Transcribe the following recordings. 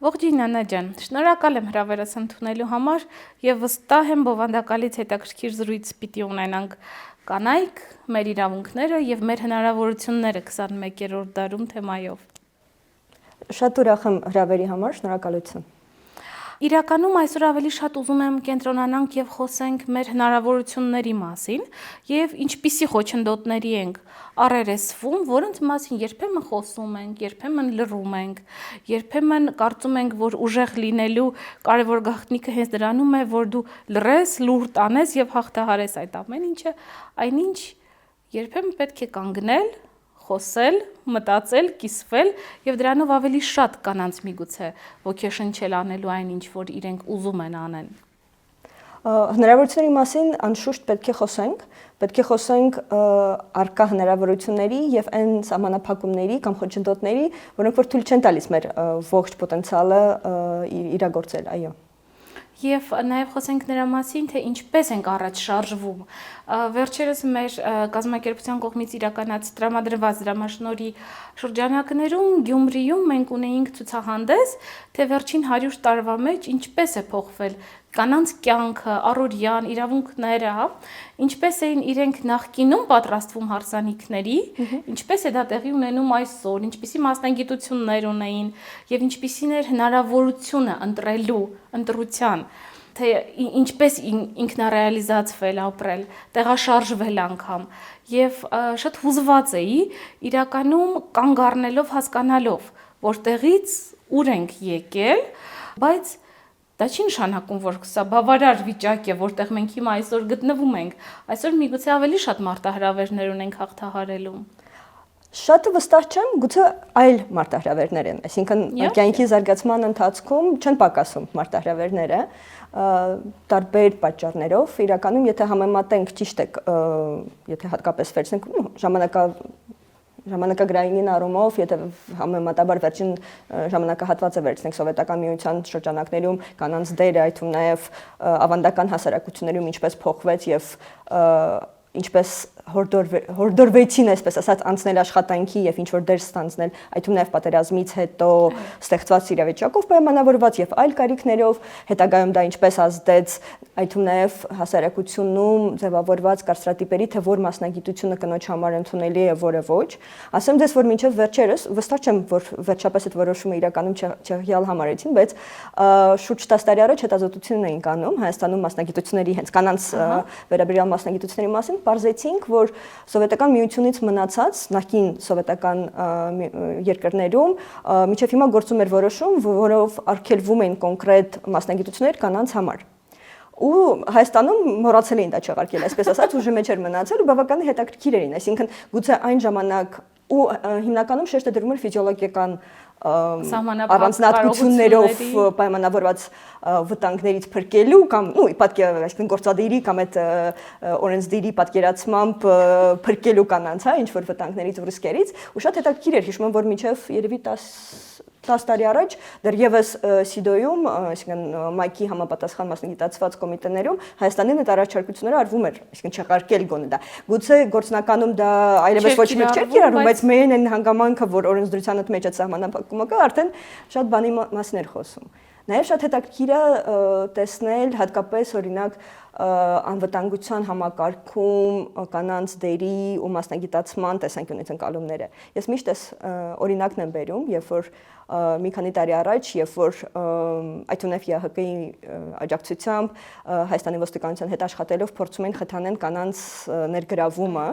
Ողջույն Աննա ջան, շնորհակալ եմ հրավերս ընդունելու համար եւ վստահ եմ բովանդակալից հետաքրքիր զրույց պիտի ունենանք կանայք, մեր իրավունքները եւ մեր հնարավորությունները 21-րդ դարում թեմայով։ Շատ ուրախ եմ հրավերի համար, շնորհակալություն։ Իրականում այսօր ավելի շատ ուզում եմ կենտրոնանանք եւ խոսենք մեր հնարավորությունների մասին եւ ինչպիսի խոչընդոտների ենք առերեսվում, որոնց մասին երբեմն խոսում ենք, երբեմն լռում ենք, երբեմն կարծում ենք, որ ուժեղ լինելու կարևոր գաղտնիքը հենց դրանում է, որ դու լռես, լուր տանես եւ հաղթահարես այդ ամեն ինչը, այնինչ երբեմն պետք է կանգնել, խոսել, մտածել, կիսվել եւ դրանով ավելի շատ կանանց միգուցե ոգեշնչել անելու այն ինչ որ իրենք ուզում են անեն։ Հնարավորությունների մասին անշուշտ պետք է խոսենք առկա հնարավորությունների եւ այն սահմանափակումների կամ խոչընդոտների, որոնք որ թույլ չեն տալիս մեր ողջ պոտենցիալը իրագործել, այո։ Եվ նաև խոսենք նրա մասին, թե ինչպես ենք առաջ շարժվում։ Վերջերս մեր կազմակերպության կողմից տրամադրված դրամաշնորհի շրջանակներում Գյումրիում մենք ունեինք ցուցահանդես, թե վերջին 100 տարվա մեջ ինչպես է փոխվել կանանց կյանքը, առօրյան, իրավունքները, ինչպես էին իրենք նախկինում պատրաստվում հարսանիքների, ինչպես է դա տեղի ունենում այսօր, ինչպիսի մասնագիտություններ ունեին եւ ինչպիսին էր հնարավորությունը ընտրության, թե ինչպես ինքնարեալիզացվել, ապրել, տեղաշարժվել անգամ եւ շատ հուզված էի իրականում կանգ առնելով, հասկանալով, որտեղից ուր ենք եկել, բայց դա չի նշանակում, որ սա բավարար վիճակ է, որտեղ մենք հիմա այսօր գտնվում ենք։ Այսօր միգուցե ավելի շատ մարտահրավերներ ունենք հաղթահարելու։ Շատը վստահ չեմ, գուցե այլ մարտահրավերներ են, այսինքն կյանքի զարգացման ընթացքում չեն պակասում մարտահրավերները, տարբեր պատճառներով, իրականում եթե համեմատենք, ճիշտ է, եթե հատկապես վերցնենք ժամանակագրային առումով, եթե համեմատաբար վերջին ժամանակահատվածը վերցնենք սովետական միության շրջանակներում կանանց դերը, այդ թվում նաև ավանդական հասարակություններում ինչպես փոխվեց եւ ինչպես հորդորվեցին, այսպես ասած, անցնել աշխատանքի եւ ինչ որ դեր ստանձնել, այդ թվում նաև պատերազմից հետո ստեղծված իրավիճակով պայմանավորված եւ այլ կարիքներով, հետագայում դա ինչպես ազդեց, այդ թվում նաև հասարակությունում ձևավորված կարծրատիպերի, թե որ մասնագիտությունը կնոջ համար ընդունելի է, որը ոչ։ Ասեմ դες, որ մինչև վերջերս վստահ չեմ, որ վերջապես այդ որոշումը իրականում չեղյալ համարեցին, բայց շուրջ 10 տարի առաջ հետազոտություն էին անում Հայաստանում մասնագիտությունների, հենց կանանց վերաբերյալ մասնագիտությունների մասին, պարզեցինք, որ սովետական միությունից մնացած նախկին սովետական երկրներում մինչև հիմա գործում էր որոշում, որով արգելվում են կոնկրետ մասնագիտություններ կանանց համար։ Ու Հայաստանում մոռացել էին դա չեղարկել, այսպես ասած, ուժի մեջ էր մնացել ու բավականին հետաքրքիր էին, այսինքն գուցե այն ժամանակ ու հիմնականում շեշտը դրվում էր ֆիզիոլոգիական առանձնահատկություններով պայմանավորված վտանգներից փրկելու կամ այսինքն գործադիրի կամ այդ օրենսդիրի պատկերացմամբ փրկելու կանանց, ինչ որ վտանգներից ու ռիսկերից, ու շատ հետաքրքիր էր, հիշում եմ, որ մինչև երևի 10 տարի առաջ դեռևս Սիդոյում, այսինքն Մայքի համապատասխան մասնագիտացված կոմիտեներում Հայաստանին այդ առաջարկությունները արվում էր, այսինքն չեղարկել գոնե դա։ Գուցե գործնականում դա այլևս ոչ մեկ չէր կիրառվում, բայց միայն այն հանգամանքը, որ օրենսդրության մեջ այդ սահմանափակումը կա, արդեն շատ բանի մասին էր խոսում։ Նաև շատ հետաքրքիր է տեսնել հատկապես օրինակ անվտանգության համակարգում կանանց դերի ու մասնագիտացման տեսանկյունից ընկալումները։ Ես միշտ օրինակն եմ բերում, երբ որ մի քանի տարի առաջ, երբ որ այդ ունեվ ԵՀԿ-ի աջակցությամբ Հայաստանի ոստիկանության հետ աշխատելով փորձում են խթանեն կանանց ներգրավումը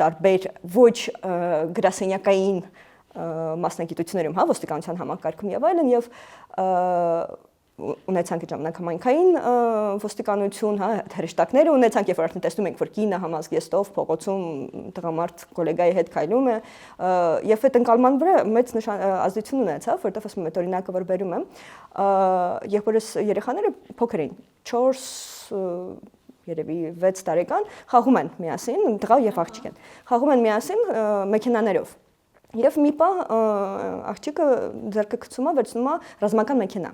տարբեր ոչ գրասենյակային մասնագիտություններում, ոստիկանության համակարգում եւ այլն, եւ ունեցանք այդ ժամանակ համայնքային ոստիկանություն, հրեշտակները ունեցանք, երբ որ արդեն տեսնում ենք, որ կինը համազգեստով փողոցում տղամարդ գոլեգայի հետ քայլում է, եւ այդ ընկալման վրա մեծ ազդեցություն ունեցավ, որտեղ ասում եմ, այդ օրինակը որ բերում եմ, եղբորս երեխաները փոքր էին, 4 երևի 6 տարեկան, խաղում են միասին, տղա եւ աղջիկ են, խաղում են միասին մեքենաներով։ Եվ մի պահ աղջիկը ձեռքը գցում է, վերցնում է ռազմական մեքենա։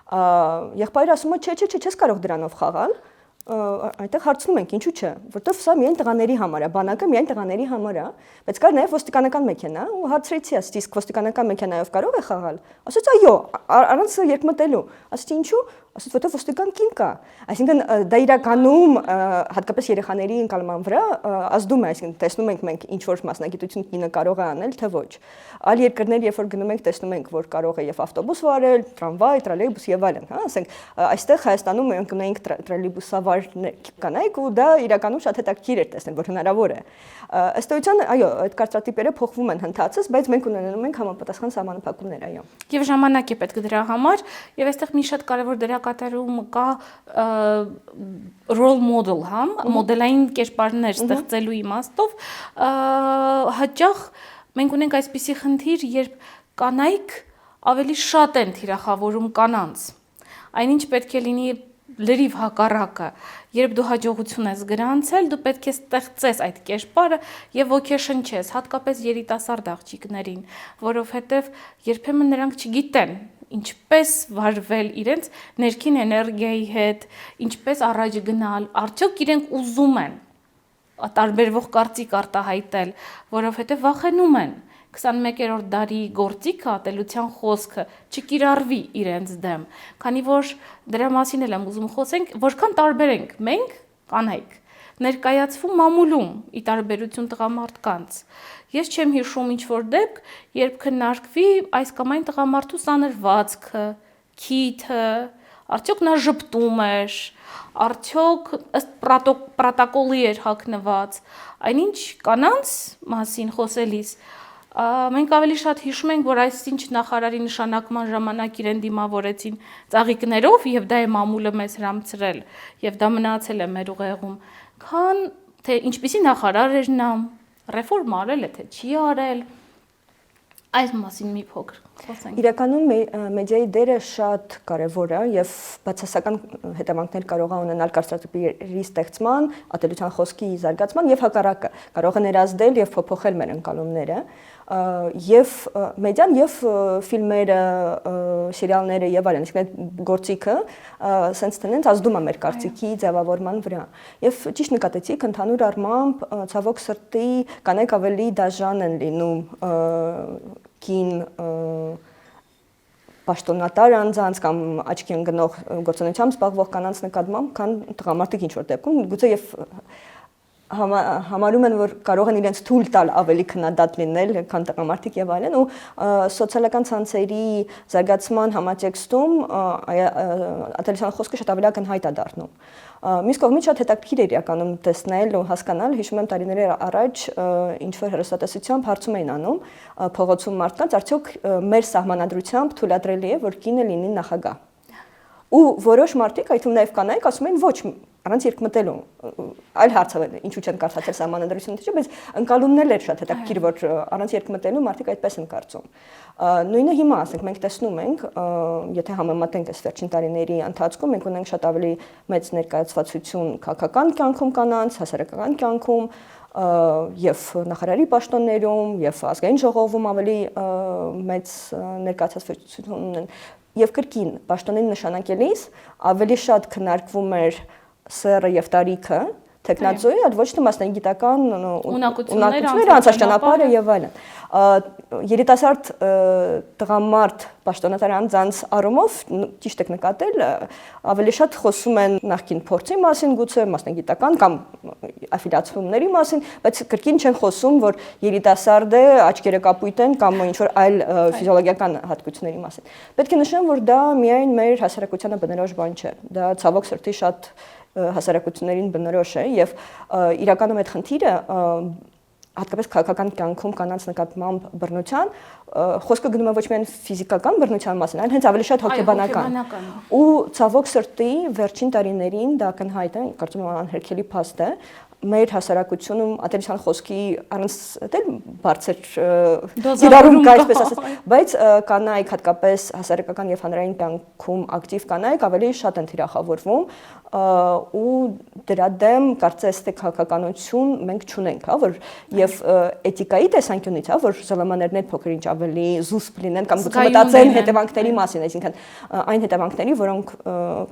Եղբայրը ասում է, չէ, չես կարող դրանով խաղալ, այնտեղ հարցնում ենք ինչու չէ, որտեվ սա միայն տղաների համար է, բանակը միայն տղաների համար է, բայց կար նաև ոստիկանական մեքենա ու հարցրեցի, ասեցի, իսկ ոստիկանական մեքենայով կարող է խաղալ։ Ասաց այո, առանց երկմտելու։ Ասեցի ինչու։ Ասաց որտեվ ոստիկան կին կա։ Այսինքն դա իրականում հատկապես երեխաների ընկալման վրա ազդում է, այսինքն տեսնում ենք մենք ինչ որ մասնագիտություն կինը կարող է անել, թե ոչ։ Այլ երկրներ, երբ որ գնում ենք, տեսնում ենք, որ կարող է եւ ավտոբուս վարել, տրամվայ, տրոլեյբուս եւ այլն, հա, ասենք, այստեղ Հայաստանում մենք ունենք տրոլեյբուսավար կանայք ու դա իրականում շատ հետաքրքիր էր տեսնել, որ հնարավոր է։ Ըստ էության, այո, այդ կարծրատիպերը փոխվում են հնդածս, բայց մենք ունենում ենք համապատասխան սահմանափակումներ, այո։ Եվ ժամանակ է պետք դրա համար, եւ այստեղ մի շատ կարեւոր դերակատարում կա role model, հա, մոդելային կերպարներ ստեղծելու իմաստով, հաճախ մենք ունենք այսպիսի խնդիր, երբ կանայք ավելի շատ են թիրախավորում կանանց։ Այնինչ պետք է լինի լրիվ հակառակը, երբ դու հաջողություն ես գրանցել, դու պետք է ստեղծես այդ կերպարը եւ ոգեշնչես, հատկապես երիտասարդ աղջիկներին, որովհետեւ երբեմն նրանք չգիտեն ինչպես վարվել իրենց ներքին էներգիայի հետ, ինչպես առաջ գնալ, արդյոք իրենք ուզում են տարբերվող կարծիք արտահայտել, որովհետեւ վախենում են 21-րդ դարի գործիքը, ատելության խոսքը չկիրառվի իրենց դեմ, քանի որ դրա մասին էլ եմ ուզում խոսենք, որքան տարբեր ենք մենք, կանայք, ներկայացվում մամուլում ի տարբերություն տղամարդկանց։ Ես չեմ հիշում ինչ-որ դեպք, երբ քննարկվի այս կամ այն տղամարդու սանրվածքը, քիթը, արդյոք նա ժպտում էր, արդյոք ըստ պրոտոկոլի էր հագնված, այնինչ կանանց մասին խոսելիս մենք ավելի շատ հիշում ենք, որ այսինչ նախարարի նշանակման ժամանակ իրեն դիմավորեցին ծաղիկներով եւ դա է մամուլը մեզ հրամցրել եւ դա մնացել է մեր ուղեղում, քան թե ինչպիսի նախարար էր նա, ռեֆորմ արել է թե չի արել, այս մասին մի փոքր խոսենք։ Իրականում մեդիայի դերը շատ կարևոր է եւ բացասական հետևանքներ կարող է ունենալ կարծրատիպերի ստեղծման, ատելության խոսքի զարգացման եւ հակառակը, կարող է ներազդել եւ փոփոխել մեր ընկալումները եւ մեդիան եւ ֆիլմերը, սերիալները եւ այլն, այսինքն այդ գործիքը սենց տենց ազդում է մեր կարծիքի ձևավորման վրա։ Եվ ճիշտ նկատեցիք, ընդհանուր առմամբ ցավոք սրտի կանայք ավելի դաժան են լինում կին պաշտոնատար անձանց կամ աչքի ընկնող գործունեությամբ զբաղվող կանանց նկատմամբ, քան տղամարդիկ ինչ-որ դեպքում, գուցե եւ համարում են, որ կարող են իրենց թույլ տալ ավելի քննադատ լինել, քան տղամարդիկ եւ այլն, ու սոցիալական ցանցերի զարգացման համատեքստում ատելության խոսքը շատ ավելի ակնհայտ է դառնում։ Մյուս կողմից շատ հետաքրքիր է իրականում տեսնել ու հասկանալ, հիշում եմ տարիներ առաջ ինչ-որ հեռուստատեսությամբ հարցում էին անում փողոցում մարդկանց, արդյոք մեր սահմանադրությամբ թույլատրելի է, որ կինը լինի նախագահ։ Ու որոշ մարդիկ, այդ թվում նաև կանայք, ասում են ոչ, առանց երկմտելու, այլ հարց է, ինչու չեն կարդացել սահմանադրությունը, բայց ընկալումներն էլ շատ հետաքրքիր, որ առանց երկմտելու մարդիկ այդպես են կարծում։ Նույնը հիմա, ասենք, մենք տեսնում ենք, եթե համեմատենք այս վերջին տարիների ընթացքում, մենք ունենք շատ ավելի մեծ ներկայացվածություն քաղաքական կյանքում կանանց, հասարակական կյանքում, եւ նախարարի պաշտոններում, եւ ազգային ժողովում ավելի մեծ ներկայացվածություն ունեն։ Եւ կրկին պաշտոնին նշանակելիս ավելի շատ քննարկվում էր սերը եւ տարիքը, տեխնացուի, այլ ոչ թե մասնագիտական ունակությունները, անցած ճանապարհը եւ այլն։ Երիտասարդ տղամարդ պաշտոնատար անձանց առումով ճիշտ եք նկատել, ավելի շատ խոսում են նախկին փորձի մասին, գուցե մասնագիտական կամ աֆիլիացումների մասին, բայց կրկին չեն խոսում, որ երիտասարդ է, աչքերը կապույտ են կամ ինչ որ այլ ֆիզիոլոգիական հատկությունների մասին։ Պետք է նշեմ, որ դա միայն մեր հասարակությանը բնորոշ բան չէ։ Դա ցավոք սրտի շատ հասարակություններին բնորոշ է եւ իրականում այդ խնդիրը հատկապես քաղաքական կյանքում կանանց նկատմամբ բռնության խոսքը գնում է ոչ միայն ֆիզիկական բռնության մասին, այլ հենց ավելի շատ հոգեբանական։ Ու ցավոք սրտի վերջին տարիներին դա ակնհայտ է, կարծում եմ անհերքելի փաստ է, մեր հասարակությունում ատելության խոսքի առանց բարձր դիրարում կա, այսպես ասած, բայց կանայք հատկապես հասարակական եւ հանրային կյանքում ակտիվ կանայք ավելի շատ են թիրախավորվում ու դրա դեմ կարծես թե քաղաքականություն մենք չունենք, հա, որ եւ էթիկայի տեսանկյունից, հա, որ ԶԼՄ-ներն փոքր ինչ ավելի զուսպ լինեն կամ գուցե մտածեն հետևանքների մասին, այսինքն այն հետևանքների, որոնք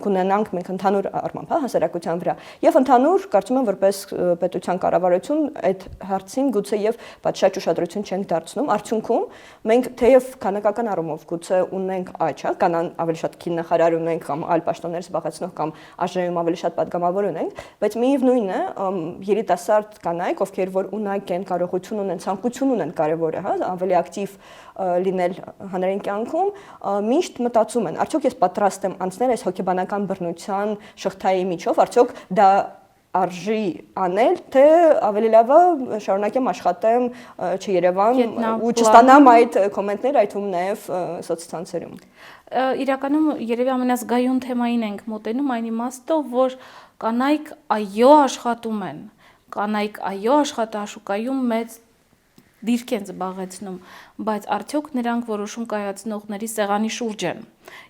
կունենանք մենք ընդհանուր առմամբ, հա, հասարակության վրա։ Եվ ընդհանուր կարծում եմ, որպես պետության կառավարություն այդ հարցին գուցե եւ շատ ուշադրություն չենք դարձնում, արդյունքում մենք թեև քանակական առումով գուցե ունենք աճ, հա, կանան ավելի շատ քին նախարար ունենք կամ այլ պաշտոններ զբաղեցնող կամ ԱԺ-ում ավելի շատ պատգամավոր ունենք, բայց միևնույն է երիտասարդ կանայք, ովքեր որ ունակ են, կարողություն ունեն, ցանկություն ունեն կարևորը, հա, ավելի ակտիվ լինել հանրային կյանքում, միշտ մտածում են, արդյոք ես պատրաստ եմ անցնել այս հոգեբանական բռնության շղթայի միջով, արդյոք դա արժի անել, թե ավելի լավ է շարունակեմ աշխատեմ չԵրԵՎԱՆ ու չստանամ այդ կոմենտներ, այդ ում նաև սոցցանցերում։ Իրականում երևի ամենազգայուն թեմային ենք մոտենում այն իմաստով, որ կանայք այո աշխատում են, կանայք այո աշխատաշուկայում մեծ դիրք են զբաղեցնում, բայց արդյոք նրանք որոշում կայացնողների սեղանի շուրջ են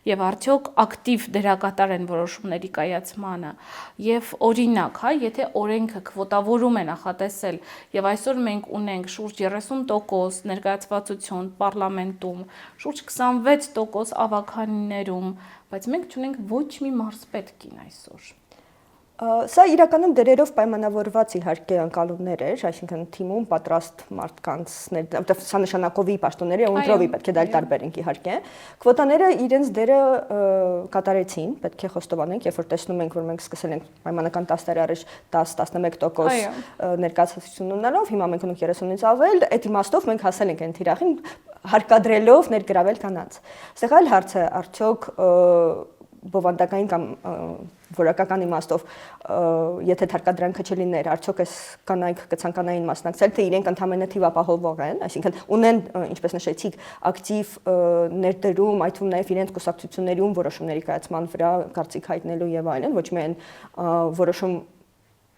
եւ արդյոք ակտիվ դերակատար են որոշումների կայացմանը եւ օրինակ, հա, եթե օրենքը քվոտավորում է նախատեսել եւ այսօր մենք ունենք շուրջ 30% ներկայացվածություն պարլամենտում, շուրջ 26% ավականիներում, բայց մենք չունենք ոչ մի մարզպետ կին այսօր։ Սա իրականում դերերով պայմանավորված իհարկե անկալումներ էր, այսինքն թիմում պատրաստ մարդկանց, որտեղ սա նշանակովի պաշտոնների ու ընտրովի պետք է դա տարբերենք իհարկե։ Քվոտաները իրենց դերը կատարեցին, պետք է խոստովանենք, երբ որ տեսնում ենք, որ մենք սկսել ենք պայմանական 10 տարի առաջ 10-11% ներկայացություն ունենալով, հիմա մենք ունենք 30-ից ավել, այդ իմաստով մենք հասել ենք այն թիրախին հարկադրելով ներգրավել կանանց։ Այստեղ այլ հարց է, արդյոք բովանդակային կամ որակական իմաստով եթե թարգադրանքը չլիներ, արդյոք այս կանայք կցանկանային մասնակցել, թե իրենք ընդհանրապես թիվապահովող են, այսինքն ունեն, ինչպես նշեցիք, ակտիվ ներդրում, այդ թվում նաև իրենց կուսակցություններում որոշումների կայացման վրա կարծիք հայտնելու եւ այլն, ոչ միայն որոշում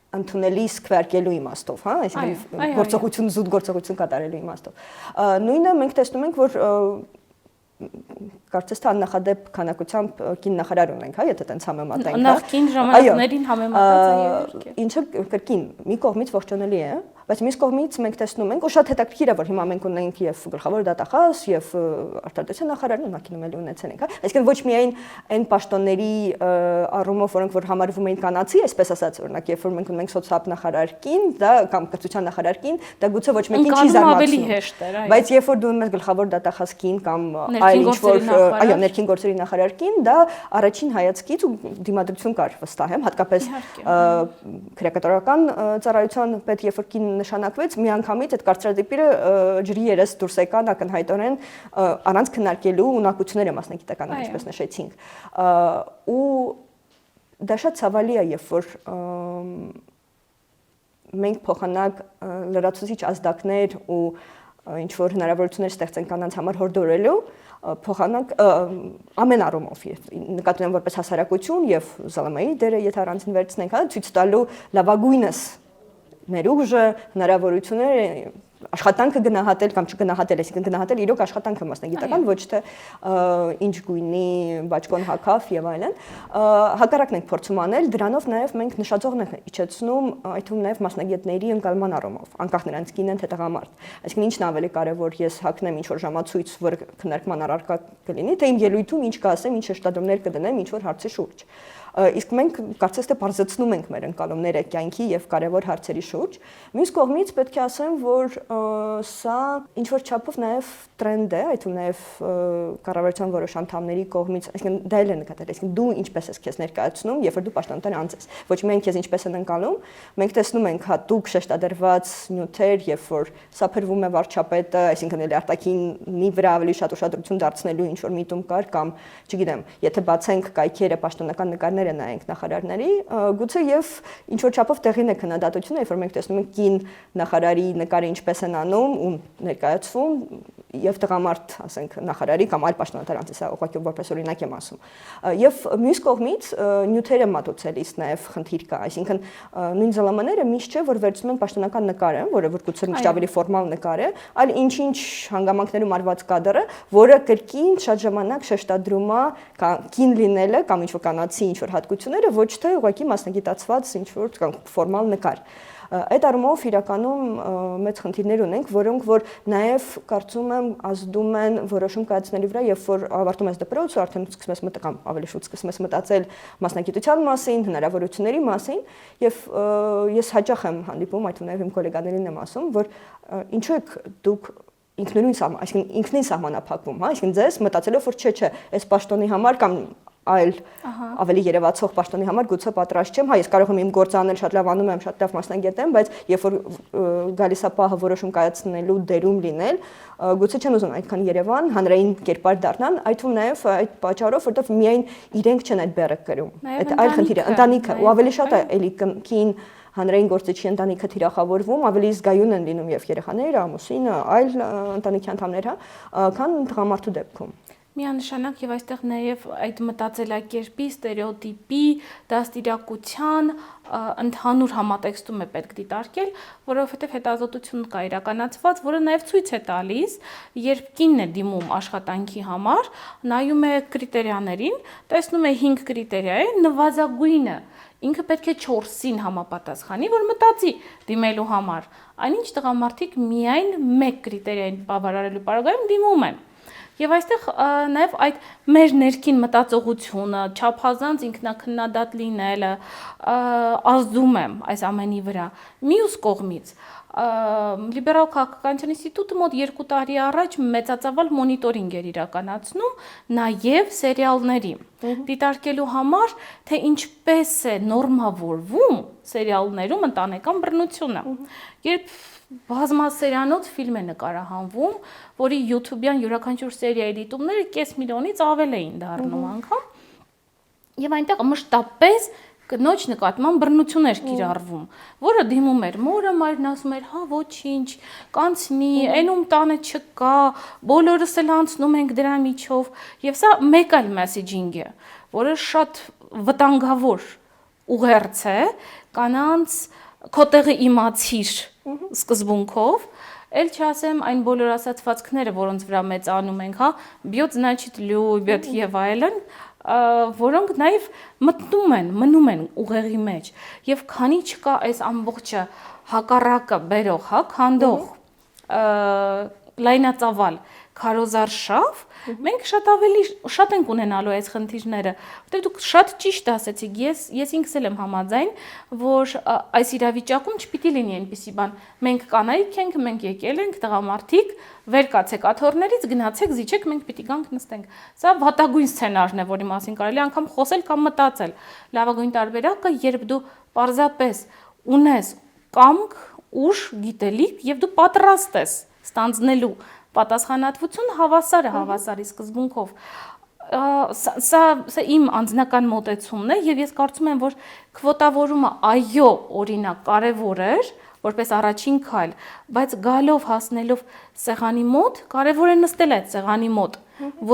ընդունելի սկվարկելու իմաստով, հա, այսինքն գործողություն, զուտ գործողություն կատարելու իմաստով։ Նույնը մենք տեսնում ենք, որ կարծես թե աննախադեպ քանակությամբ կին նախարար ունենք, հա, եթե տենց համեմատենք, հա։ Նախկին ժամանակներին համեմատած է իհարկե։ Ինչը կրկին մի կողմից ողջունելի է, բայց մյուս կողմից մենք տեսնում ենք, ու շատ հետաքրքիր է, որ հիմա մենք ունենք եւ գլխավոր դատախազ եւ արտադրության նախարարն ու մակինում էլի ունեցել ենք, հա։ Այսինքն ոչ միայն այն պաշտոնների առումով, որոնք որ համարվում էին կանացի, այսպես ասած, օրինակ, երբ որ մենք ունենք սոցիալ նախարար կին, դա կամ կրթության նախարար կին, դա գուցե ոչ մեկին չի զարմացնում։ Բայց երբ որ դու ունես գլխավոր դատախազ կին կամ այլ ինչ-որ, այո, ներքին գործերի նախարար կին, դա առաջին հայացքից ու դիմադրություն կար վստահ եմ, հատկապես քրեակատարական ծառայության պետ երբ որ կին նշանակվեց, միանգամից այդ կարծրատիպերը ջրի երես դուրս եկան ակնհայտորեն առանց քննարկելու ունակությունները մասնագիտական, ինչպես նշեցինք։ Ու դա շատ ցավալի է, երբ որ մենք փոխանակ լրացուցիչ ազդակներ ու ինչ որ հնարավորություններ ստեղծենք կանանց համար հորդորելու, փոխանակ ամեն առումով նկատի ունեմ որպես հասարակություն եւ ԶԼՄ-ի դերը եթե առանցին վերցնենք, հա, ցույց տալու լավագույնս ներուժը, հնարավորությունները, աշխատանքը գնահատել կամ չգնահատել, այսինքն գնահատել իրոք աշխատանքը մասնագիտական, ոչ թե ինչ գույնի բաճկոն հագավ եւ այլն։ Հակառակն ենք փորձում անել, դրանով նաեւ մենք նշաձողն ենք իջեցնում, այդ թվում նաեւ մասնագետների ընկալման առումով, անկախ նրանց կին են թե տղամարդ։ Այսինքն ինչն ավելի կարեւոր, ես հագնեմ ինչ որ ժամացույց, որ քննարկման առարկա կլինի, թե իմ ելույթում ինչ կասեմ, ինչ շտադրումներ կդնեմ ինչ որ հարցի շուրջ։ Իսկ մենք կարծես թե բարձրացնում ենք մեր ընկալումները կյանքի եւ կարեւոր հարցերի շուրջ։ Մյուս կողմից պետք է ասեմ, որ սա ինչ որ չափով նաեւ տրենդ է, այդ ու նաեւ կառավարության որոշ անդամների կողմից, այսինքն դա էլ է նկատել, այսինքն դու ինչպես ես քեզ ներկայացնում, երբ որ դու պաշտոնատար անձ ես, ոչ միայն քեզ ինչպես են ընկալում, մենք տեսնում ենք հատուկ շեշտադրված նյութեր, երբ որ սափրվում է վարչապետը, այսինքն էլ արտաքինի վրա ավելի շատ ուշադրություն դարձնելու ինչ որ միտում կար կամ, չգիտեմ, եթե բացենք կայքերը պաշտոնական նկարները նայենք նախարարների, գուցե եւ ինչ որ չափով տեղին է քննադատությունը, երբ որ մենք տեսնում ենք կին նախարարի նկարը ինչպես դեպս են անում ու ներկայացվում եւ տղամարդ, ասենք, նախարարի կամ այլ պաշտոնատար անձի, սա ուղղակի որպես օրինակ եմ ասում։ Եվ մյուս կողմից նյութերը մատուցելիս նաեւ խնդիր կա, այսինքն նույն ԶԼՄ-ները միշտ չէ որ վերցնում են պաշտոնական նկարը, որը որ գուցե միշտ ավելի ֆորմալ նկար է, այլ ինչ-ինչ հանգամանքներում արված կադրը, որը կրկին շատ ժամանակ շեշտադրում է կին լինելը կամ ինչ-որ կանացի ինչ-որ հատկությունները, ոչ թե ուղղակի մասնագիտացված ինչ-որ կամ ֆորմալ նկար։ Այդ առումով իրականում մեծ խնդիրներ ունենք, որոնք որ նաև կարծում եմ ազդում են որոշում կայացնելու վրա, երբ որ ավարտում ես դպրոցը, արդեն սկսում ես մտածել, ավելի շուտ սկսում ես մտածել մասնագիտության մասին, հնարավորությունների մասին, եւ ես հաճախ եմ հանդիպում, այդ նաև իմ գոլեգաներին եմ ասում, որ ինչու եք դուք ինքնին սահմանափակվում, հա, այսինքն ձեզ մտածելով որ չէ, այս պաշտոնի համար կամ այլ ավելի երևացող պաշտոնի համար գուցե պատրաստ չեմ, հա ես կարող եմ իմ գործը անել շատ լավ անում եմ, շատ լավ մասնագետ եմ, բայց երբ որ գալիս է պահը որոշում կայացնելու դերում լինել, գուցե չեն ուզում այդքան Երևան հանրային կերպար դառնան, այդ ու նաև այդ պատճառով, որովհետև միայն իրենք չեն այդ բեռը կրում, այդ այլ խնդիրը, ընտանիքը, ու ավելի շատ է էլի կին հանրային գործիչի ընտանիքը թիրախավորվում, ավելի զգայուն են լինում եւ երեխաները, ամուսինը, այլ ընտանիքի անդամները, քան տղամարդու դեպքում։ Միանշանակ եւ այստեղ նաեւ այդ մտածելակերպի, ստերեոտիպի, դաստիարակության ընդհանուր համատեքստում է պետք դիտարկել, որովհետեւ հետազոտություն կա իրականացված, որը նաեւ ցույց է տալիս, երբ կինն է դիմում աշխատանքի համար, նայում է կրիտերիաներին, տեսնում է 5 կրիտերիա է, նվազագույնը ինքը պետք է 4-ին համապատասխանի, որ մտածի դիմելու համար։ Այնինչ տղամարդիկ միայն 1 կրիտերիային բավարարելու պարագայում դիմում են։ Եվ այստեղ նաև այդ մեր ներքին մտածողությունը, չափազանց ինքնակնդատ լինելը ազդում է այս ամենի վրա։ Մյուս կողմից Լիբերալ քաղաքականության ինստիտուտը մոտ 2 տարի առաջ մեծածավալ մոնիտորինգ էր իրականացնում նաև սերիալների դիտարկելու համար, թե ինչպես է նորմավորվում սերիալներում ընտանեկան բռնությունը։ Երբ բազմասերիանոց ֆիլմ է նկարահանվում, որի YouTube-յան յուրաքանչյուր սերիայի դիտումները կես միլիոնից ավել էին դառնում անգամ, եւ այնտեղ մշտապես կնոջ նկատմամբ բռնություն էր կիրառվում, որը դիմում էր մորը, մայրն ասում էր, հա ոչինչ, կանցնի, այնում տանը չկա, բոլորս էլ անցնում ենք դրա միջով, եւ սա մեկ այլ մեսեջինգ է, որը շատ վտանգավոր ուղերձ է, կանանց քո տեղը իմացիր սկզբունքով, էլ չասեմ այն բոլոր ասացվածքները, որոնց վրա մեծանում ենք, հա, բյոտ значит любят եւ այլն, որոնք նաև մնում են ուղեղի մեջ եւ քանի չկա այս ամբողջը հակառակը բերող, հա, քանդող լայնածավալ քարոզարշավ, մենք շատ ենք ունենալու այս խնդիրները, որտեղ դուք շատ ճիշտ ասեցիք, ես ինքս էլ եմ համաձայն, որ այս իրավիճակում չպիտի լինի այնպիսի բան, մենք կանայք ենք, մենք եկել ենք, տղամարդիկ, վեր կացեք աթոռներից, գնացեք, զիջեք, մենք պիտի գանք նստենք։ Սա վատագույն սցենարն է, որի մասին կարելի անգամ խոսել կամ մտածել։ Լավագույն տարբերակը, երբ դու պարզապես ունես կամք, ուժ, գիտելիք եւ դու պատրաստ ես ստանձնելու պատասխանատվություն հավասարի սկզբունքով։ Սա իմ անձնական մոտեցումն է եւ ես կարծում եմ, որ քվոտավորումը այո, օրինակ կարեւոր էր, որպես առաջին քայլ, բայց գալով հասնելով սեղանի մոտ, կարեւոր է նստել այդ սեղանի մոտ,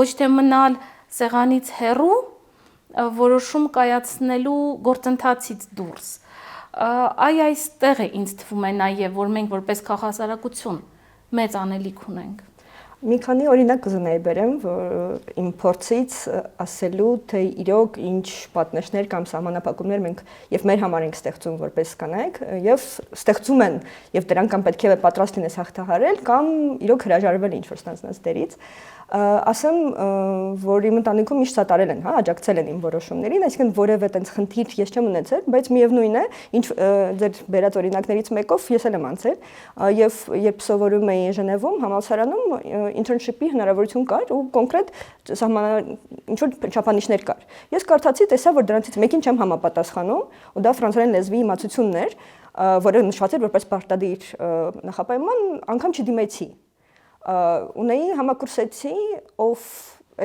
ոչ թե մնալ սեղանից հեռու, որոշում կայացնելու գործընթացից դուրս։ Այստեղ է ինձ թվում է նաեւ, որ մենք որպես քաղաքասարակություն մեծ անելիք ունենք։ Մի քանի օրինակ կուզենայի բերեմ, որ իմ փորձից ասելու, թե իրոք ինչ պատնեշներ կամ սահմանափակումներ մենք եւ մեր համար ենք ստեղծում որպես կանայք եւ ստեղծում են եւ դրանք կամ պետք է պատրաստ լինես հաղթահարել կամ իրոք հրաժարվել ինչ-որ ստանձնած դերից։ Ասեմ, որ իմ ընտանիքում միշտ սատարել են, հա, աջակցել են իմ որոշումներին, այսինքն որևէ տենց խնդիր ես չեմ ունեցել, բայց միևնույն է, ինչ ձեր բերած օրինակներից մեկով ես էլ եմ անցել, եւ երբ սովորում էի Ժնևում համալսարանում internship-ի հնարավորություն կար ու կոնկրետ ինչ որ չափանիշներ կար։ Ես կարդացի, տեսա, որ դրանցից մեկին չեմ համապատասխանում, ու դա ֆրանսերեն լեզվի իմացությունն էր, որը նշված էր որպես պարտադիր նախապայման, անգամ չդիմեցի։ Ունեի համակուրսեցի, ով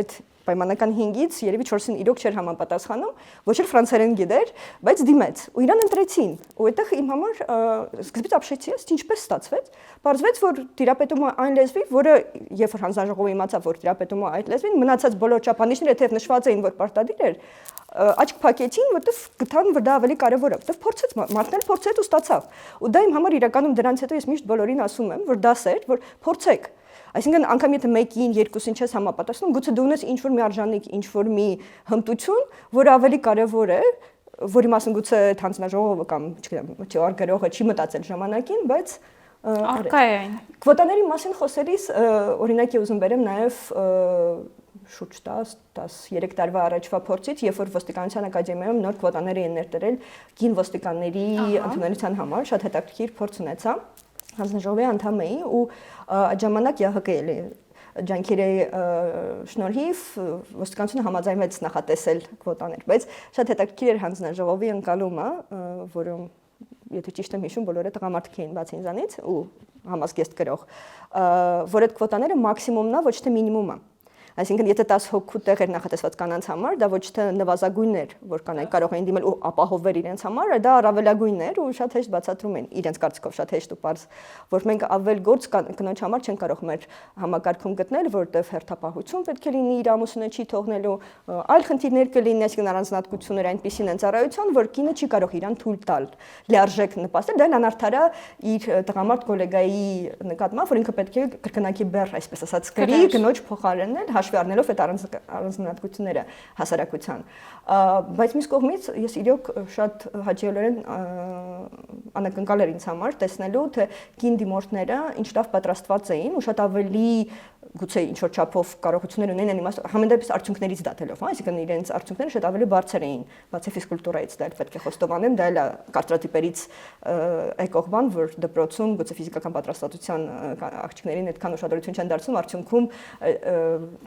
այդ պայմանական 5-ից երևի 4-ին իրոք չէր համապատասխանում, ոչ էլ ֆրանսերեն գիտեր, բայց դիմեց։ Ու իրան ընտրեցին։ Ու այդտեղ իմ համար սկզբից ապշեցի, ինչպես ստացվեց։ Պարզվեց, որ տիրապետում է այն լեզվի, որը երբ որ հանձնաժողովը իմացավ, որ տիրապետում է այդ լեզվին, մնացած բոլոր չափանիշները թեև նշված էին, որ պարտադիր էր, աչք փակեցին, որտեվ գտան, որ դա ավելի կարևոր է, որտեվ փորձեց, մարդն էլ փորձեց ու ստացավ։ Ու դա իմ համար իրականում դրանից հետո ես միշտ բոլորին ասում եմ, որ դաս էր, որ փորձեք։ Այսինքն անգամ եթե 1-ին, 2-ին չես համապատասխանում, գուցե դու ունես ինչ-որ մի արժանիք, ինչ-որ մի հմտություն, որը ավելի կարևոր է, որի մասին գուցե հանձնաժողովը կամ, չգիտեմ, չարգերողը չի մտածել ժամանակին, բայց արկա է այն։ Քվոտաների մասին խոսելիս օրինակ եմ ուզում բերեմ նաև շուրջ 10-13 տարվա առաջվա փորձից, երբ որ ոստիկանության ակադեմիայում նոր քվոտաներ էին ներդրել կին ոստիկանների ընդունելության համար, շատ հետաքրքիր փորձ ունեցա։ Հանձնաժողովի անդամ էի ու այդ ժամանակ ՀԿ-ի ջանքերի շնորհիվ ոստիկանությունը համաձայնվեց նախատեսել քվոտաներ, բայց շատ հետաքրքիր էր հանձնաժողովի ընկալումը, որում եթե ճիշտ եմ հիշում, բոլորը տղամարդիկ էին բացի ինձանից ու համազգեստ գրող, որ այդ քվոտաները մաքսիմումն է, ոչ թե մինիմումը։ Այսինքն եթե 10 հոգու տեղ էր նախատեսված կանանց համար, դա ոչ թե նվազագույն էր, որ կանայք կարող էին դիմել ու ապահովվել իրենց համար, դա առավելագույն էր ու շատ հեշտ բացատրում են իրենց կարծիքով շատ հեշտ ու պարզ, որ մենք ավել գործ կնոջ համար չեն կարող մեր համակարգում գտնել, որտեղ հերթապահություն պետք է լինի, իր ամուսինը չի թողնելու, այլ խնդիրներ կլինի, այսինքն առանձնահատկությունները այնպիսին են ծառայության, որ կինը չի կարող իրան թույլ տալ լիարժեք նպաստել, դա անարդար է իր տղամարդ գոլեգայի նկատմամբ, որ ինքը պետք է կրկնակի բեռ, այսպես ասած, գրի գնոջ փոխարինել հաշվի առնելով այդ առանձնահատկությունները հասարակության, բայց մյուս կողմից ես իրոք շատ հաճելորեն անակնկալ էր ինձ համար տեսնելու, թե կին դիմորդները ինչ լավ պատրաստված էին ու շատ ավելի գուցե ինչ որ չափով կարողություններ ունեն իմաստ համենայնպես արդյունքներից դատելով, այսինքն իրենց արդյունքները շատ ավելի բարձր էին, բացի ֆիզկուլտուրայից, դա էլ պետք է խոստով անեմ, դա էլ է կարծրատիպերից եկող բան, որ դպրոցում գուցե ֆիզիկական պատրաստվածության աղջիկներին այդքան ուշադրություն չեն դարձնում, արդյունքում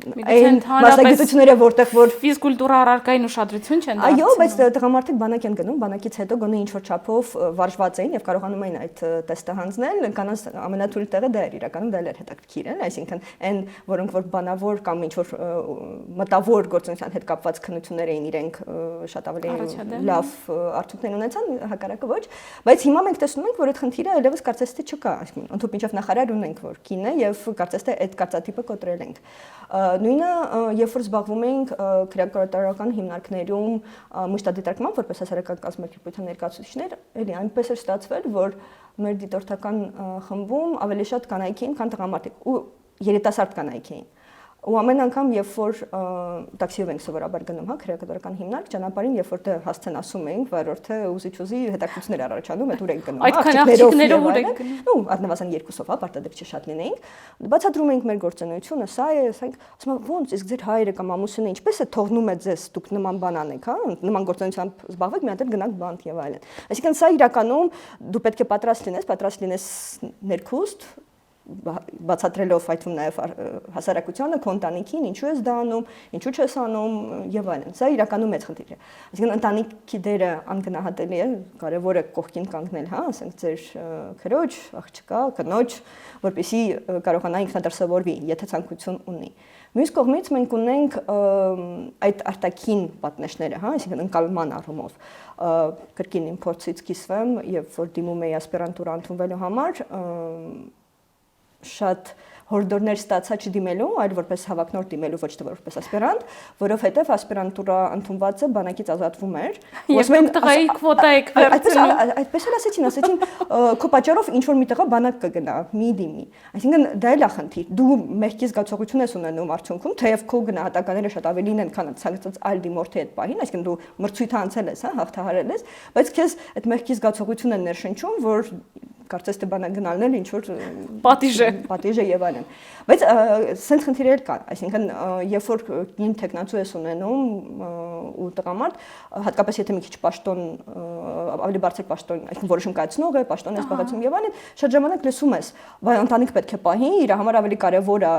այն մասնագիտությունները, որտեղ որ ֆիզկուլտուրա առարկային ուշադրություն չեն դարձնում։ Այո, բայց տղամարդիկ բանակ են գնում, բանակից հետո գոնե ինչ որ չափով վարժված էին եւ կարողանում էին այդ տեստը հանձնել, կանանց ամենաթույլ տեղը դա էր իրականում, դա էլ էր հետաքրքիր, այսինքն այն, որոնք որ բանավոր կամ ինչ որ մտավոր գործունեության հետ կապված քննություններ էին, իրենք շատ ավելի լավ արդյունքներ ունեցան, հակառակը ոչ, բայց հիմա մենք տեսնում ենք, որ այդ խնդիրը այլևս կարծես թե չկա, այսինքն ընդհանուր մինչև նախարար ունենք, որ կին է եւ կարծես թե այդ կարծրատիպը կոտրել ենք։ Նույնը երբ որ զբաղվում էինք քրեակատարական հիմնարկներում մշտադիտարկմամբ որպես հասարակական կազմակերպության ներկայացուցիչներ, էլի այնպես էր ստացվել, որ մեր դիտորդական խմբում ավելի շատ կանայք էին, քան տղամարդիկ ու երիտասարդ կանայք էին։ Ու ամեն անգամ, երբ որ տաքսիով ենք սովորաբար գնում, հա, քրեակատարական հիմնարկ, ճանապարհին, երբ որ դե հասցեն ասում ենք, վարորդը ուզի հետաքրքրություններ առաջանում, այդ ուր ենք գնում, աղջիկներով ուր ենք գնում։ Ու առնվազն 2-ով, հա, պարտադիր չէ շատ լինեինք։ Բացատրում ենք մեր գործունեությունը, սա է, ասենք, ասում ոնց, իսկ ձեր հայրը կամ ամուսինը ինչպես է թողնում է ձեզ, դուք նման բան անեք, հա, նման գործունեությամբ զբաղվեք, մի հատ էլ գնաք բանտ եւ այլն։ Այսինքն սա իրականում դու պետք է պատրաստ լինես ներքուստ բացատրելով այդում նաև հասարակությանը, քո ընտանիքին, ինչու ես դա անում, ինչու չես անում եւ այլն։ Սա իրականում մեծ խնդիր է։ Այսինքն ընտանիքի դերը անգնահատելի է, կարևոր է կողքին կանգնել, հա, ասենք ձեր քրոջ, աղջկա, կնոջ, որպեսզի կարողանա ինքնադրսևորվի, եթե ցանկություն ունի։ Մյուս կողմից մենք ունենք այդ արտաքին պատնեշները, հա, այսինքն ընկալման առումով։ Կրկին իմ փորձից կիսվեմ, երբ որ դիմում էի ասպիրանտուրա ընդունվելու համար, շատ հորդորներ ստացա չդիմելու, այլ որպես հավակնորդ դիմելու, ոչ թե որպես ասպիրանտ, որովհետև ասպիրանտուրա ընդունվածը բանակից ազատվում էր։ Ես տղայի քվոտա եք վերցնում։ Այդպես էլ ասեցին, քո պատճառով ինչ որ մի տղա բանակ կգնա, մի դիմի։ Այսինքն դա էլ է խնդիր։ Դու մեղքի զգացողություն ես ունենում արդյունքում, թեև քո գնահատականները շատ ավելին են, քան ցանկացած այլ դիմորդի հետ պահին, այսինքն դու մրցույթ անցել ես, հա, հաղթահարել ես, բայց քեզ այդ մեղքի զգացողությունն է ներշնչում, որ կարծես թե բանակ գնալն էլ ինչ որ պատիժ է եւ այլն։ Բայց սենց խնդիրներ կան, այսինքն երբ որ կին տեխնացու ես ունենում ու տղամարդ, հատկապես եթե մի քիչ պաշտոն, ավելի բարձր պաշտոն, այսինքն որոշում կայացնող է, պաշտոն ես զբաղեցնում եւ այլն, շատ ժամանակ լսում ես, վայ ընտանիք պետք է պահի, իր համար ավելի կարեւոր է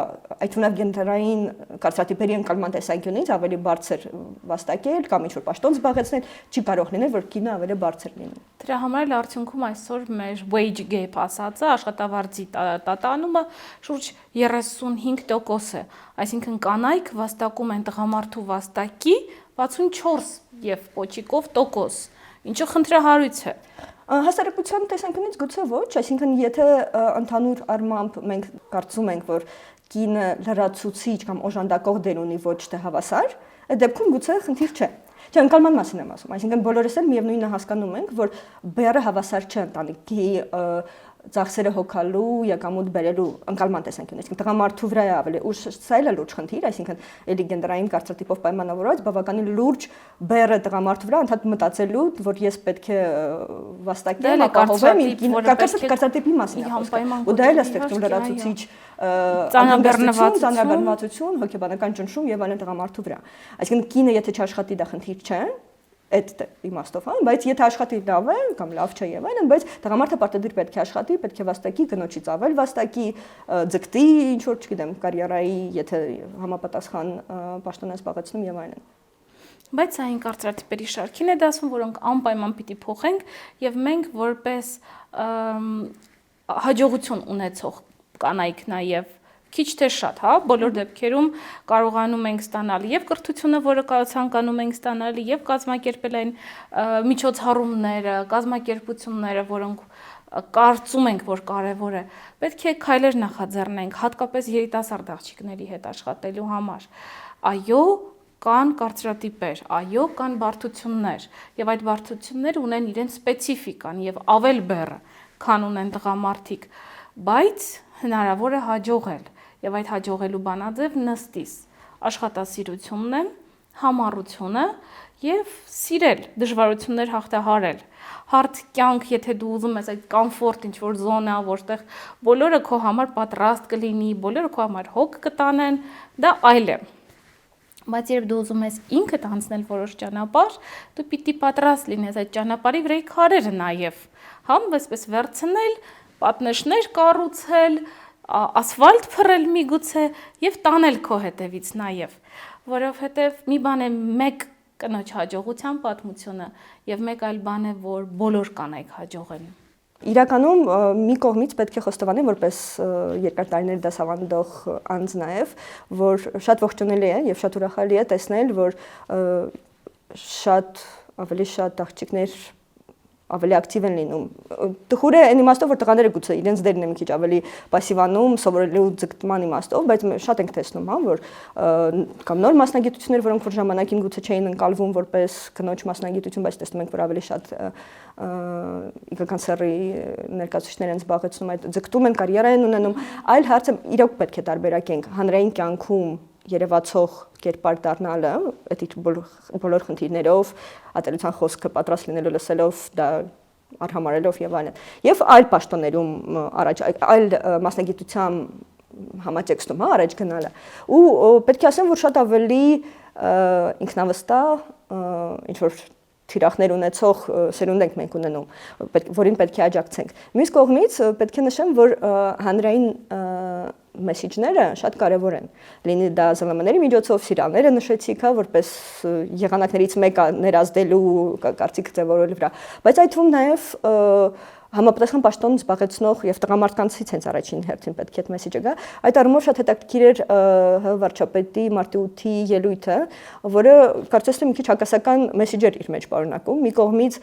այդ ունավ գենդերային կարծրատիպերի ընկալման տեսանկյունից ավելի բարձր վաստակել կամ ինչ որ պաշտոն զբաղեցնել, չի կարող լինել, որ կինը ավելի բարձր լինի։ Դրա համար էլ արդյունքում այսօր մեր wage wage gap ասածը, աշխատավարձի տատանումը շուրջ 35% է, այսինքն կանայք վաստակում են տղամարդու վաստակի 64 եւ պոչիկով տոկոս, ինչը խնդրահարույց է։ Հասարակության տեսանկյունից գուցե ոչ, այսինքն եթե ընդհանուր առմամբ մենք կարծում ենք, որ կինը լրացուցիչ կամ օժանդակող դեր ունի ոչ թե հավասար, այդ դեպքում գուցե խնդիր չէ։ Չէ, ընկալման մասին եմ ասում, այսինքն բոլորս էլ միևնույնը հասկանում ենք, որ բեռը հավասար չէ ընտանիքի ծախսերը հոգալու, եկամուտ բերելու ընկալման տեսանկյունից։ Տղամարդու վրա է ավելի ուշ, սա էլ է լուրջ խնդիր, այսինքն էլի գենդերային կարծրատիպով պայմանավորված բավականին լուրջ բեռը տղամարդու վրա ընդհանուր մտածելու, որ ես պետք է վաստակեմ, ապահովեմ իմ կարծրատիպի մասին է խոսքը։ Ու դա էլ է ստեղծում լրացուցիչ ծանրաբեռնվածություն, հոգեբանական ճնշում եւ այլն տղամարդու վրա։ Այսինքն կինը եթե չաշխատի դա խնդիր չէ, այդ իմաստով, բայց եթե աշխատի լավ է կամ լավ չէ եւ այլն, բայց տղամարդը պարտադիր պետք է աշխատի, պետք է վաստակի, կնոջից ավել վաստակի, ձգտի, ինչ որ, չգիտեմ, կարիերայի, եթե համապատասխան պաշտոն է զբաղեցնում եւ այլն։ Բայց այն կարծրատիպերի շարքին է դասում, որոնք անպայման պիտի փոխենք եւ մենք որպես հաջողություն ունեցող կանայք նաեւ քիչ թե շատ, հա, բոլոր դեպքերում կարողանում ենք ստանալ եւ կրթությունը, որը ցանկանում ենք ստանալ, եւ կազմակերպել այն միջոցառումները, կազմակերպությունները, որոնք կարծում ենք, որ կարեւոր է։ Պետք է քայլեր նախաձեռնենք, հատկապես երիտասարդ աղջիկների հետ աշխատելու համար։ Այո, կան կարծրատիպեր, այո, կան բարդություններ, եւ այդ բարդությունները ունեն իրենց սպეციფիկան եւ ավել բեռը, քան ունեն տղամարդիկ, բայց հնարավոր է հաջողել։ Եվ այդ հաջողելու բանաձև նստիս աշխատասիրությունն է, համառությունը եւ սիրել, դժվարություններ հաղթահարել։ Հարթ կյանք, եթե դու ուզում ես այդ կոմֆորտ ինչ որ զոնա, որտեղ բոլորը քո համար պատրաստ կլինի, բոլորը քո համար հոգ կտանեն, դա այլ է։ Բայց երբ դու ուզում ես ինքդ անցնել որոշ ճանապարհ, դու պիտի պատրաստ լինես այդ ճանապարհի վրայի քարերը նաեւ, համ այսպես վերցնել, պատնեշներ կառուցել, ասֆալտ փռել միգուցե եւ տանել քո հետևից նաեւ, որովհետեւ մի բան է մեկ կնոջ հաջողության պատմությունը եւ մեկ այլ բան է, որ բոլոր կանայք հաջողեն։ Իրականում մի կողմից պետք է խոստովանել, որպես երկար տարիներ դասավանդող անձ նաև, որ շատ ողջունելի է եւ շատ ուրախալի է տեսնել, որ ավելի շատ աղջիկներ ավելի ակտիվ են լինում։ Տխուր է այն իմաստով, որ տղաները գուցե իրենց դերն են մի քիչ ավելի պասիվանում, սովորելու ձգտման իմաստով, բայց շատ ենք տեսնում, հա, որ կամ նոր մասնագիտություններ, որոնք որ ժամանակին գուցե չէին ընկալվում որպես կնոջ մասնագիտություն, բայց տեսնում ենք, որ ավելի շատ իգական սեռի ներկայացուցիչներ են զբաղեցնում այդ ձգտում են, կարիերա են ունենում, այլ հարցը իրոք պետք է տարբերակենք հանրային կյանքում երևացող կերպար դառնալը, այդ բոլոր խնդիրներով, ատելության խոսքը պատրաստ լինելու լսելով, դա արհամարելով եւ այլն։ Եվ այլ պաշտոններում այլ մասնագիտության համատեքստում, հա, առաջ գնալը։ Ու պետք է ասեմ, որ շատ ավելի ինքնավստահ, ինչ որ թիրախներ ունեցող սերունդ ենք մենք ունենում, որին պետք է աջակցենք։ Մյուս կողմից պետք է նշեմ, որ հանրային մեսիջները շատ կարևոր են։ Լինի դա ԶԼՄ-ների միջոցով, սիրալները նշեցիք, հա, որպես եղանակներից մեկը ներազդելու կարծիք ձևավորելու վրա։ Բայց այդ թվում նաև համապատասխան պաշտոն զբաղեցնող եւ տղամարդկանցից հենց առաջին հերթին պետք է այդ մեսիջը գա։ Այդ առումով շատ հետաքրքիր էր վարչապետի մարտի 8-ի ելույթը, որը կարծես թե մի քիչ հակասական մեսիջ էր իր մեջ պարունակում։ Մի կողմից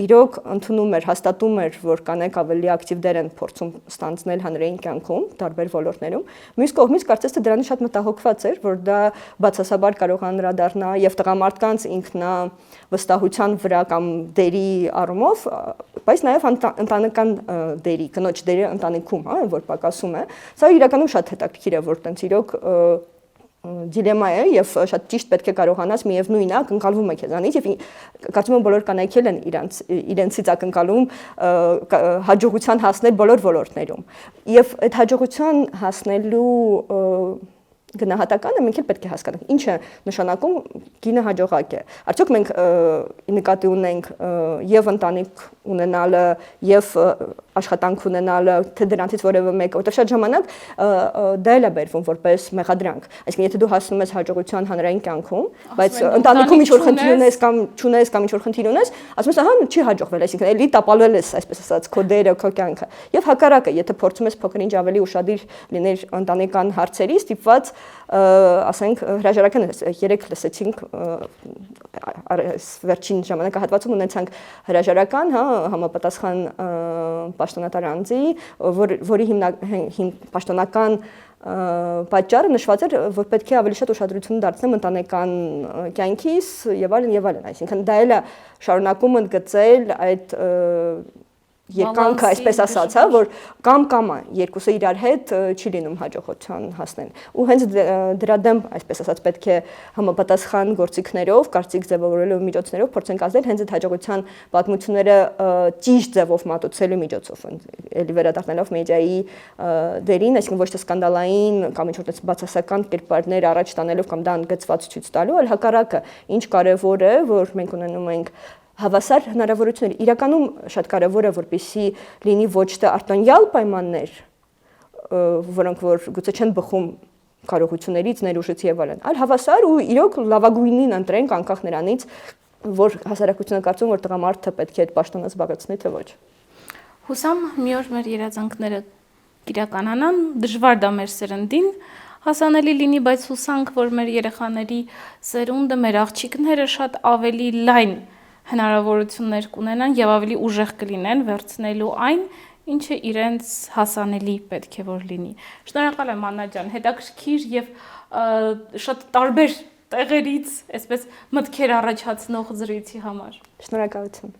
իրոք ընդունում էր, հաստատում էր, որ կանայք ավելի ակտիվ դեր են փորձում ստանձնել հանրային կյանքում, տարբեր ոլորտներում։ Մյուս կողմից կարծես թե դրանից շատ մտահոգված էր, որ դա բացասաբար կարող անդրադառնա եւ տղամարդկանց ինքնավստահության վրա կամ դերի առումով, բայց նաեւ ընտանեկան դերի, կնոջ դերը ընտանիքում, հա, որ պակասում է։ Սա իրականում շատ հետաքրքիր է, որ տենց իրոք դիլեմա է եւ շատ ճիշտ պետք է կարողանաս միևնույնն է ակնկալվում է քեզանից եւ կարծում եմ բոլոր կանայք էլ են իրենցից ակնկալում հաջողության հասնել բոլոր ոլորտներում եւ այդ հաջողության հասնելու գնահատականը մենք էլ պետք է հասկանանք ինչ է նշանակում կինը հաջողակ է արդյոք մենք նկատի ունենք եւ ընտանիք ունենալը եւ աշխատանք ունենալը թե դրանից որևէ մեկը, որտեղ շատ ժամանակ դա էլ է բերվում որպես մեղադրանք։ Այսինքն եթե դու հասնում ես հաջողության հանրային կյանքում, բայց ընտանիքում ինչ-որ խնդիր ունես կամ չունես կամ ինչ-որ խնդիր ունես, ասում ես, ահա չի հաջողվել, այսինքն էլի տապալվել ես, այսպես ասած, քո դերը, քո կյանքը։ Եվ հակառակը, եթե փորձում ես փոքր-ինչ ավելի ուշադիր լինել ընտանեկան հարցերի, ստիպված ասենք հրաժարական երեք լսեցինք վերջին ժամանակահատվածում ունեցանք հրաժարական, հա, համապատասխան պաշտոնատար անձի, որի պաշտոնական պատճառը նշված էր, որ պետք է ավելի շատ ուշադրություն դարձնեմ ընտանեկան կյանքիս եւ այլն եւ այլն, այսինքն դա էլ է շարունակում ընդգծել այդ երկանքը, այսպես ասած, հա, որ կամ երկուսը իրար հետ չի լինում հաջողության հասնել։ Ու հենց դրա դեմ, այսպես ասած, պետք է համապատասխան գործիքներով, կարծիք ձևավորելու միջոցներով փորձենք ազդել հենց այդ հաջողության պատմությունները ճիշտ ձևով մատուցելու միջոցով, էլի վերադառնալով մեդիայի դերին, այսինքն ոչ թե սկանդալային կամ ինչ-որ բացասական կերպարներ առաջ տանելով կամ դա ընդգծված ցույց տալու, այլ հակառակը, ինչ կարևոր է, որ մենք ունենում ենք հավասար հնարավորություններ։ Իրականում շատ կարևոր է, որպեսզի լինի ոչ թե արտոնյալ պայմաններ, որոնք որ գուցե չեն բխում կարողություններից, ներուժից եւ այլն, այլ հավասար ու իրոք լավագույնին ընտրենք անկախ նրանից, որ հասարակությունը կարծում որ տղամարդը պետք է այդ պաշտոնը զբաղեցնի թե ոչ։ Հուսամ մի օր մեր երազանքները կիրականանան, դժվար դա մեր սերնդին հասանելի լինի, բայց հուսանք, որ մեր երեխաների սերունդը, մեր աղջիկները շատ ավելի լայն հնարավորություններ կունենան եւ ավելի ուժեղ կլինեն վերցնելու այն, ինչը իրենց հասանելի պետք է որ լինի։ Շնորհակալ եմ Աննա ջան, հետաքրքիր եւ շատ տարբեր տեղերից, այսպես մտքեր առաջացնող զրույցի համար։ Շնորհակալություն։